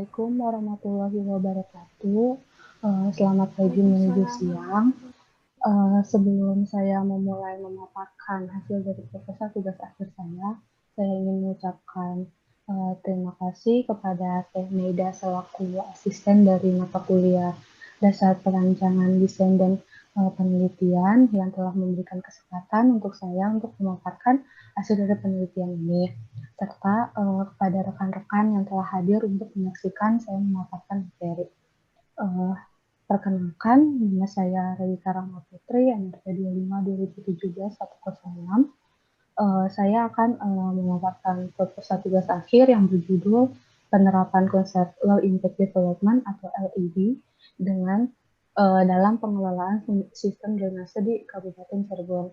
Assalamualaikum warahmatullahi wabarakatuh. Selamat pagi menuju Waalaikumsalam siang. warahmatullahi. Sebelum saya memulai memaparkan hasil dari proposal tugas akhir saya ingin mengucapkan terima kasih kepada Teh Maida selaku asisten dari mata kuliah Dasar Perancangan Desain dan Penelitian yang telah memberikan kesempatan untuk saya untuk memaparkan hasil dari penelitian ini, serta kepada rekan-rekan yang telah hadir untuk menyaksikan saya memaparkan materi. Uh, Perkenalkan, nama saya Rewika Rahma Putri, NRP 25/2017-106. Saya akan memaparkan proposal tugas akhir yang berjudul Penerapan Konsep Low Impact Development atau LID dengan dalam pengelolaan sistem drainase di Kabupaten Cirebon.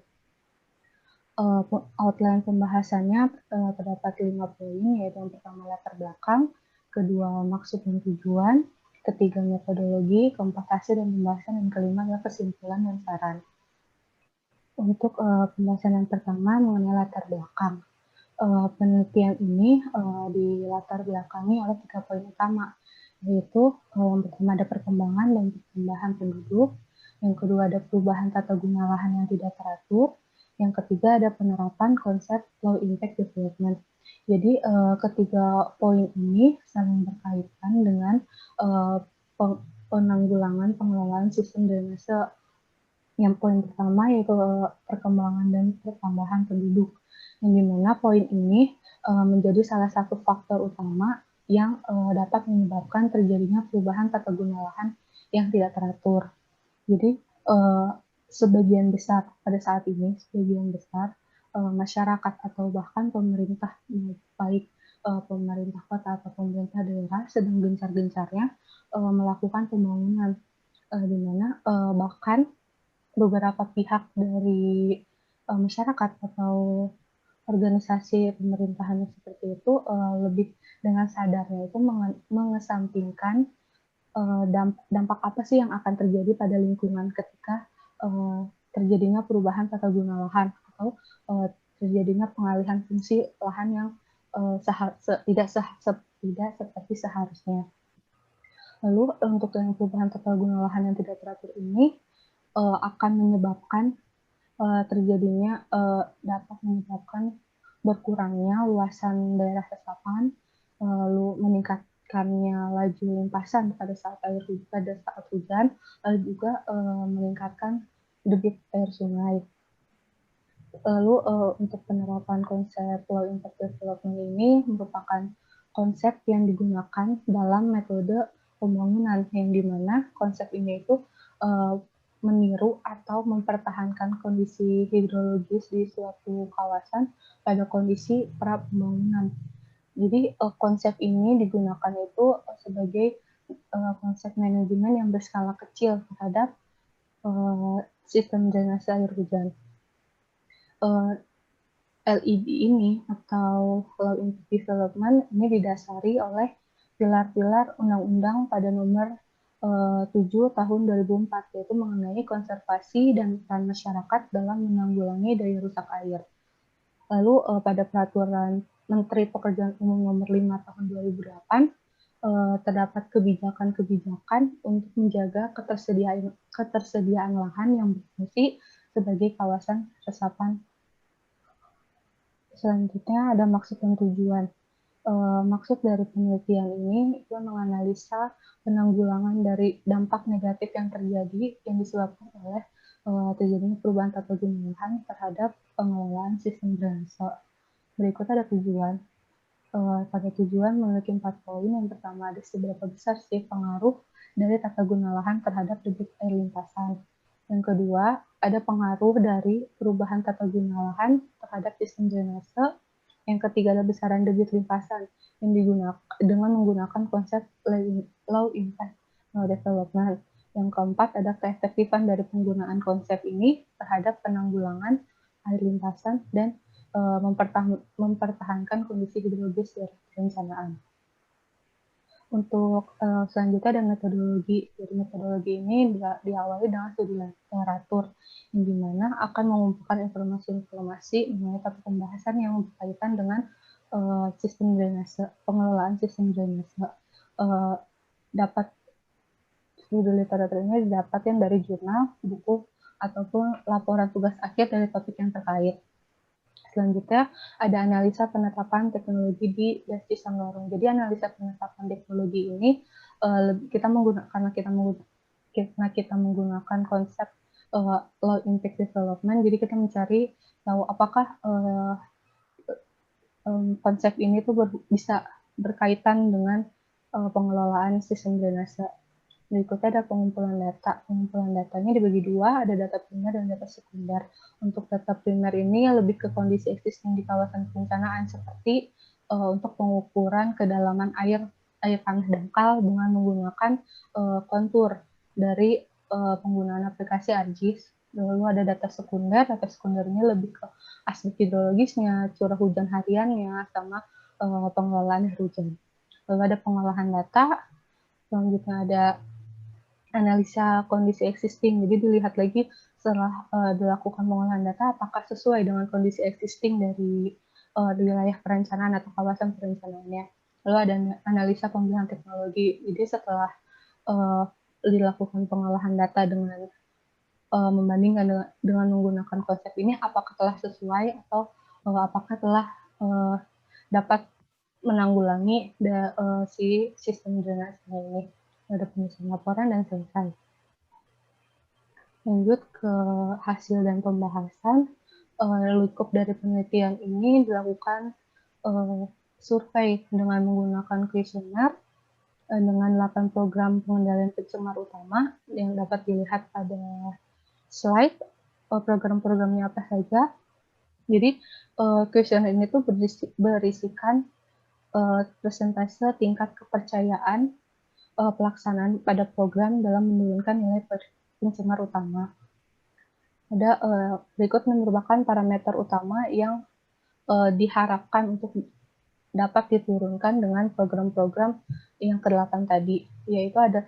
Outline pembahasannya terdapat 5 poin, yaitu yang pertama latar belakang, kedua maksud dan tujuan, ketiga metodologi, keempat hasil dan pembahasan, dan kelima adalah kesimpulan dan saran. Untuk pembahasan yang pertama mengenai latar belakang. Penelitian ini dilatar belakangi oleh 3 poin utama, yaitu yang pertama ada perkembangan dan pertambahan penduduk, yang kedua ada perubahan tata guna lahan yang tidak teratur, yang ketiga ada penerapan konsep low impact development. Jadi ketiga poin ini saling berkaitan dengan penanggulangan pengelolaan sistem drainase. Yang poin pertama yaitu perkembangan dan pertambahan penduduk, yang dimana poin ini menjadi salah satu faktor utama yang dapat menyebabkan terjadinya perubahan tata guna lahan yang tidak teratur. Jadi sebagian besar pada saat ini, sebagian besar masyarakat atau bahkan pemerintah, baik pemerintah kota atau pemerintah daerah sedang gencar-gencarnya melakukan pembangunan, di mana bahkan beberapa pihak dari masyarakat atau organisasi pemerintahan seperti itu lebih dengan sadarnya itu mengesampingkan dampak apa sih yang akan terjadi pada lingkungan ketika terjadinya perubahan tata guna lahan atau terjadinya pengalihan fungsi lahan yang tidak seperti seharusnya. Lalu untuk yang perubahan tata guna lahan yang tidak teratur ini akan menyebabkan terjadinya dapat menyebabkan berkurangnya luasan daerah resapan, lalu meningkatkannya laju limpasan pada saat hujan, lalu juga meningkatkan debit air sungai. Lalu untuk penerapan konsep low impact development ini merupakan konsep yang digunakan dalam metode pembangunan, yang dimana konsep ini itu meniru atau mempertahankan kondisi hidrologis di suatu kawasan pada kondisi pra pembangunan. Jadi konsep ini digunakan itu sebagai konsep manajemen yang berskala kecil terhadap sistem drainase air hujan. LID ini atau Low Impact Development ini didasari oleh pilar-pilar Undang-Undang pada nomor 7 tahun 2004, yaitu mengenai konservasi dan peran masyarakat dalam menanggulangi daya rusak air. Lalu pada peraturan Menteri Pekerjaan Umum nomor 5 tahun 2008 terdapat kebijakan-kebijakan untuk menjaga ketersediaan lahan yang berfungsi sebagai kawasan resapan. Selanjutnya ada maksud dan tujuan. Maksud dari penelitian ini itu menganalisa penanggulangan dari dampak negatif yang terjadi yang disebabkan oleh terjadinya perubahan tata guna lahan terhadap pengelolaan sistem drainase. Berikut ada tujuan. Pada tujuan memiliki 4 poin. Yang pertama ada seberapa besar sih pengaruh dari tata guna lahan terhadap debit air limpasan. Yang kedua, ada pengaruh dari perubahan tata guna lahan terhadap sistem drainase. Yang ketiga ada besaran debit limpasan yang digunakan dengan menggunakan konsep low impact development. Yang keempat ada keefektifan dari penggunaan konsep ini terhadap penanggulangan air limpasan dan mempertahankan kondisi hidrologis dari perencanaan. Untuk selanjutnya ada metodologi. Jadi metodologi ini diawali dengan studi literatur, yang dimana akan mengumpulkan informasi-informasi mengenai topik pembahasan yang berkaitan dengan sistem drainase, pengelolaan sistem drainase. uh, dapat judul literatur ini didapat yang dari jurnal, buku, ataupun laporan tugas akhir dari topik yang terkait. Selanjutnya ada analisa penetapan teknologi di Dasti Sanggorong. Jadi analisa penetapan teknologi ini kita menggunakan karena kita menggunakan konsep low impact development. Jadi kita mencari tahu apakah konsep ini tuh bisa berkaitan dengan pengelolaan sistem drainase. Berikutnya ada pengumpulan data. Pengumpulan datanya dibagi dua, ada data primer dan data sekunder. Untuk data primer ini lebih ke kondisi existing di kawasan perencanaan, seperti untuk pengukuran kedalaman air tanah dangkal dengan menggunakan kontur dari penggunaan aplikasi ArcGIS. Lalu ada data sekunder ini lebih ke aspek hidrologisnya, curah hujan hariannya, sama pengelolaan air hujan. Lalu ada pengolahan data, selanjutnya ada analisa kondisi existing. Jadi dilihat lagi setelah dilakukan pengolahan data apakah sesuai dengan kondisi existing dari wilayah perencanaan atau kawasan perencanaannya. Lalu ada analisa pemilihan teknologi. Jadi setelah dilakukan pengolahan data dengan membandingkan dengan menggunakan konsep ini, apakah telah sesuai atau apakah telah dapat menanggulangi si sistem drainase ini. Ada penyusunan laporan dan selesai. Lanjut ke hasil dan pembahasan. Lingkup dari penelitian ini dilakukan survei dengan menggunakan kuesioner dengan 8 program pengendalian pencemar utama yang dapat dilihat pada slide. Program-programnya apa saja. Jadi kuesioner ini tuh berisikan persentase tingkat kepercayaan pelaksanaan pada program dalam menurunkan nilai pencemar utama. Ada berikut merupakan parameter utama yang diharapkan untuk dapat diturunkan dengan program-program yang ke-8 tadi, yaitu ada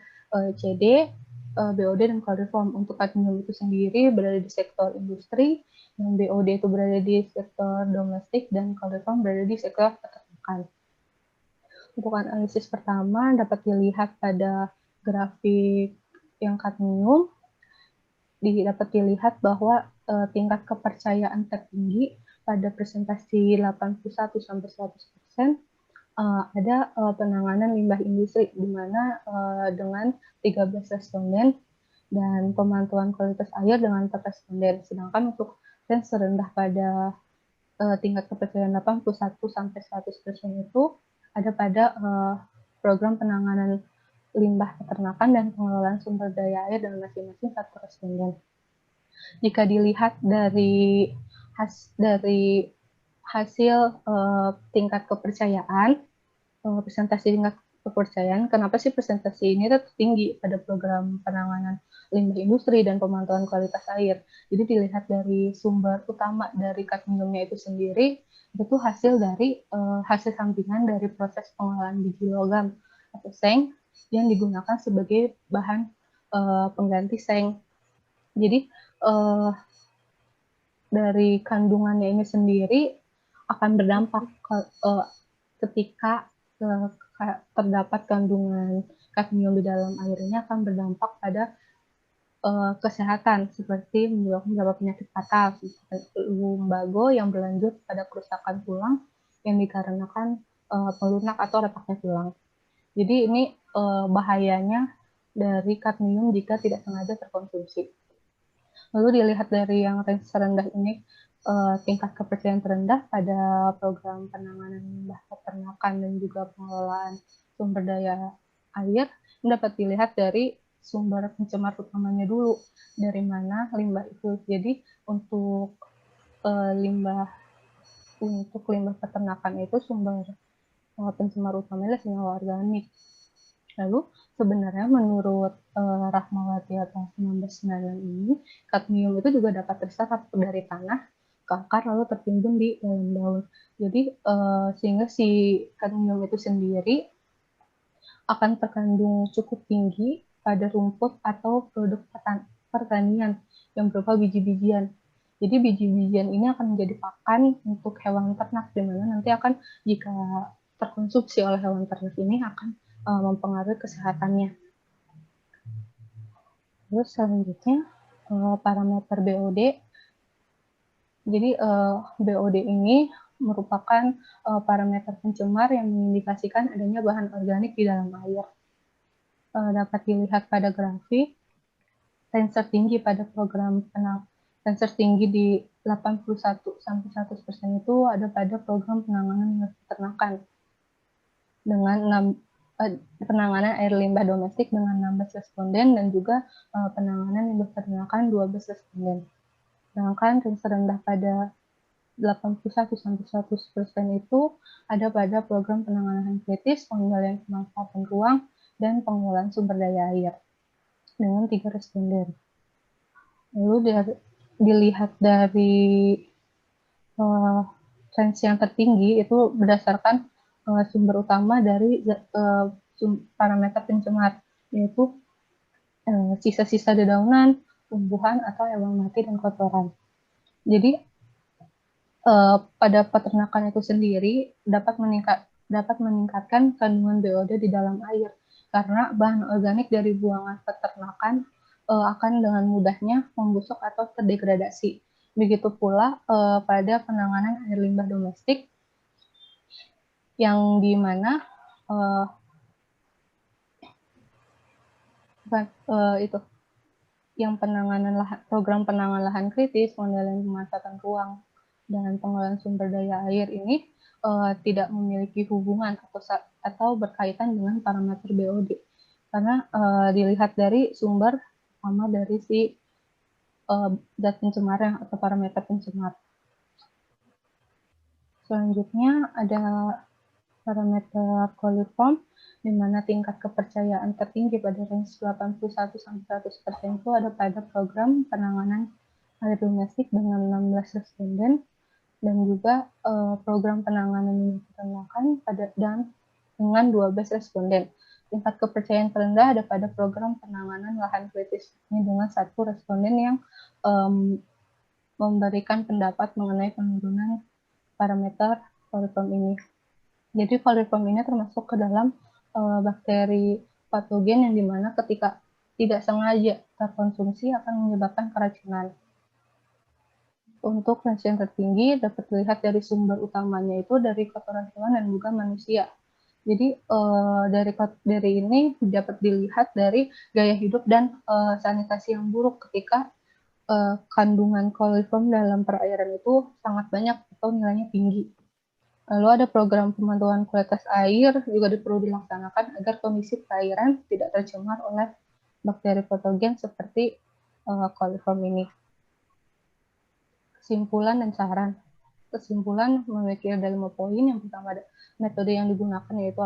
CD, BOD, dan Chloroform. Untuk kadmium itu sendiri berada di sektor industri, yang BOD itu berada di sektor domestik, dan Chloroform berada di sektor peternakan. Untuk analisis pertama dapat dilihat pada grafik yang kadmium, dapat dilihat bahwa tingkat kepercayaan tertinggi pada presentasi 81-100% ada penanganan limbah industri, di mana dengan 13 responden dan pemantauan kualitas air dengan 4 responden. Sedangkan untuk range terendah pada tingkat kepercayaan 81-100% itu ada pada program penanganan limbah peternakan dan pengelolaan sumber daya air dengan masing-masing 1 responden. Jika dilihat dari hasil tingkat kepercayaan, presentasi tingkat kepercayaan, kenapa sih presentasi ini tetap tinggi pada program penanganan limbah industri dan pemantauan kualitas air? Jadi dilihat dari sumber utama dari kadmiumnya itu sendiri, itu hasil dari hasil sampingan dari proses pengolahan biji logam atau seng yang digunakan sebagai bahan pengganti seng. Jadi dari kandungannya ini sendiri akan berdampak ketika terdapat kandungan kadmium di dalam air ini akan berdampak pada kesehatan, seperti menyebabkan beberapa penyakit fatal, seperti lumbago yang berlanjut pada kerusakan tulang yang dikarenakan pelunak atau retaknya tulang. Jadi ini bahayanya dari kadmium jika tidak sengaja terkonsumsi. Lalu dilihat dari yang range terendah ini, tingkat kepercayaan terendah pada program penanganan limbah peternakan dan juga pengelolaan sumber daya air dapat dilihat dari sumber pencemar utamanya dulu, dari mana limbah itu. Jadi untuk limbah peternakan itu sumber pencemar utamanya senyawa organik. Lalu sebenarnya menurut Rahmawati atas 1996 ini, kadmium itu juga dapat terserap dari tanah ke akar lalu tertimbun di dalam daun. Jadi sehingga si kadmium itu sendiri akan terkandung cukup tinggi pada rumput atau produk pertanian yang berupa biji-bijian. Jadi biji-bijian ini akan menjadi pakan untuk hewan ternak, di mana nanti akan jika terkonsumsi oleh hewan ternak ini akan mempengaruhi kesehatannya. Terus selanjutnya parameter BOD. Jadi BOD ini merupakan parameter pencemar yang mengindikasikan adanya bahan organik di dalam air. Dapat dilihat pada grafik, range tertinggi pada program range tertinggi di 81-100% itu ada pada program penanganan peternakan dengan penanganan air limbah domestik dengan 16 responden dan juga penanganan limbah peternakan 12 responden. Sedangkan range terendah pada 81-100% itu ada pada program penanganan kritis, pengendalian pemanfaatan ruang, dan pengelolaan sumber daya air dengan 3 responden. Lalu dilihat dari range yang tertinggi itu berdasarkan sumber utama dari parameter pencemar, yaitu sisa-sisa dedaunan, tumbuhan, atau hewan mati dan kotoran. Jadi pada peternakan itu sendiri dapat meningkatkan kandungan BOD di dalam air karena bahan organik dari buangan peternakan akan dengan mudahnya membusuk atau terdegradasi. Begitu pula pada penanganan air limbah domestik yang dimana itu yang program penanganan lahan kritis, pengendalian pemanfaatan ruang, dan pengelolaan sumber daya air ini tidak memiliki hubungan atau berkaitan dengan parameter BOD karena dilihat dari sumber sama dari si zat pencemar atau parameter pencemar. Selanjutnya ada parameter coliform di mana tingkat kepercayaan tertinggi pada range 81-100% itu ada pada program penanganan air domestik dengan 16 responden dan juga program penanganan minyak peternakan dan dengan 12 responden. Tingkat kepercayaan terendah ada pada program penanganan lahan kritis ini dengan 1 responden yang memberikan pendapat mengenai penurunan parameter coliform ini. Jadi coliform ini termasuk ke dalam bakteri patogen yang dimana ketika tidak sengaja terkonsumsi akan menyebabkan keracunan. Untuk range yang tertinggi dapat dilihat dari sumber utamanya itu dari kotoran hewan dan juga manusia. Jadi dari ini dapat dilihat dari gaya hidup dan sanitasi yang buruk ketika kandungan coliform dalam perairan itu sangat banyak atau nilainya tinggi. Lalu ada program pemantauan kualitas air juga perlu dilaksanakan agar kondisi perairan tidak tercemar oleh bakteri patogen seperti coliform ini. Kesimpulan dan saran. Kesimpulan memiliki ada 5 poin. Yang pertama ada metode yang digunakan yaitu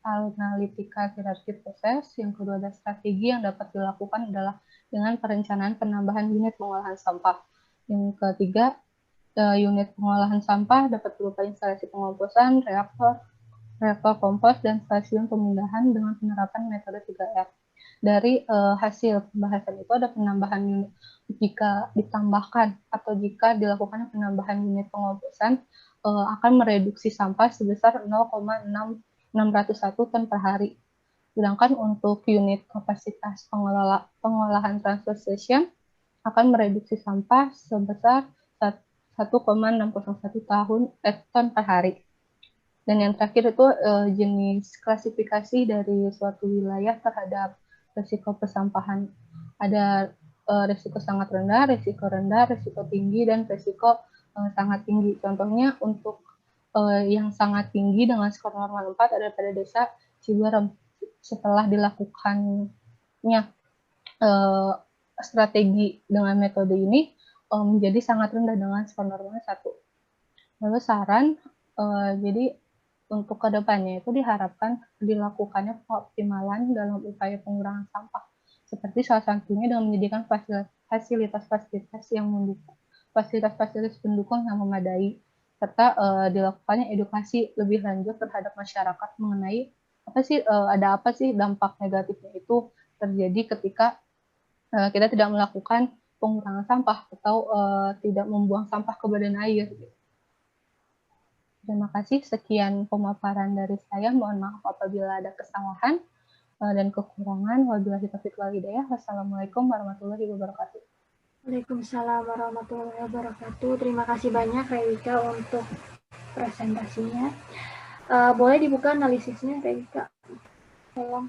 analitika hierarki proses. Yang kedua ada strategi yang dapat dilakukan adalah dengan perencanaan penambahan unit pengolahan sampah. Yang ketiga, unit pengolahan sampah dapat berupa instalasi pengomposan, reaktor kompos, dan stasiun pemindahan dengan penerapan metode 3R. Dari hasil pembahasan itu ada penambahan unit jika ditambahkan atau jika dilakukan penambahan unit pengomposan akan mereduksi sampah sebesar 0,601 ton per hari. Sedangkan untuk unit kapasitas pengolahan transfer station akan mereduksi sampah sebesar 1,601 ton per hari. Dan yang terakhir itu jenis klasifikasi dari suatu wilayah terhadap risiko persampahan. Ada risiko sangat rendah, risiko tinggi, dan risiko sangat tinggi. Contohnya untuk yang sangat tinggi dengan skor normal 4 ada pada desa Ciberem. Setelah dilakukannya strategi dengan metode ini, menjadi sangat rendah dengan skor normal 1. Lalu saran, jadi untuk kedepannya itu diharapkan dilakukannya pengoptimalan dalam upaya pengurangan sampah. Seperti salah satunya dengan menyediakan fasilitas-fasilitas yang mendukung, fasilitas-fasilitas pendukung yang memadai, serta dilakukannya edukasi lebih lanjut terhadap masyarakat mengenai ada apa sih dampak negatifnya itu terjadi ketika kita tidak melakukan pengurangan sampah atau tidak membuang sampah ke badan air. Terima kasih, sekian pemaparan dari saya. Mohon maaf apabila ada kesalahan dan kekurangan. Wabillahi taufiq wal hidayah. Wassalamualaikum warahmatullahi wabarakatuh. Waalaikumsalam warahmatullahi wabarakatuh. Terima kasih banyak Rewika untuk presentasinya. Boleh dibuka analisisnya, Rewika? Tolong.